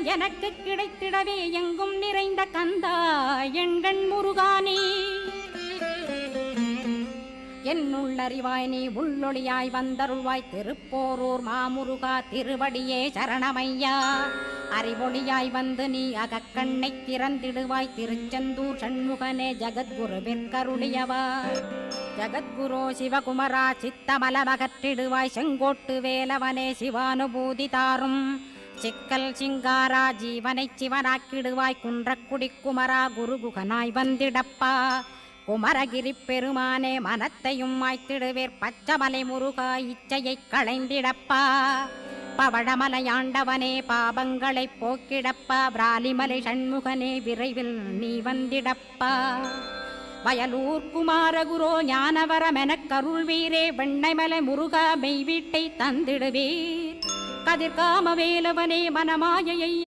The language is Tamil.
வரம் எனக்கு கிடைத்திடவே எங்கும் நிறைந்த கந்தா எண்கண் முருகானே என்னுள்ளறிவாய் நீ உள்ளொளியாய் வந்தருள்வாய் திருப்போரூர் மாமுருகா திருவடியே சரணமையா அறிவொளியாய் வந்து நீ அகக்கண்ணை திறந்திடுவாய் திருச்செந்தூர் சண்முகனே ஜகத்குருவிற்கருளியவா ஜகத்குரோ சிவகுமரா சித்தமலமகற்றிடுவாய் செங்கோட்டு வேலவனே சிவானுபூதி தாரும் சிக்கல் சிங்காரா ஜீவனை சிவனாக்கிடுவாய் குன்றக்குடி குமரா குருகுகனாய் வந்திடப்பா குமரகிரி பெருமானே மனத்தையும் மாய்த்திடுவேர் பச்சமலை முருகா இச்சையை களைந்திடப்பா பவழமலையாண்டவனே பாபங்களை போக்கிடப்பா பிராலிமலை சண்முகனே விரைவில் நீ வந்திடப்பா வயலூர் குமாரகுரோ ஞானவரமெனக் கருள்வீரே வெண்ணைமலை முருகா மெய் வீட்டை தந்திடுவீர் கதிர்காம வேலவனே மனமாயையை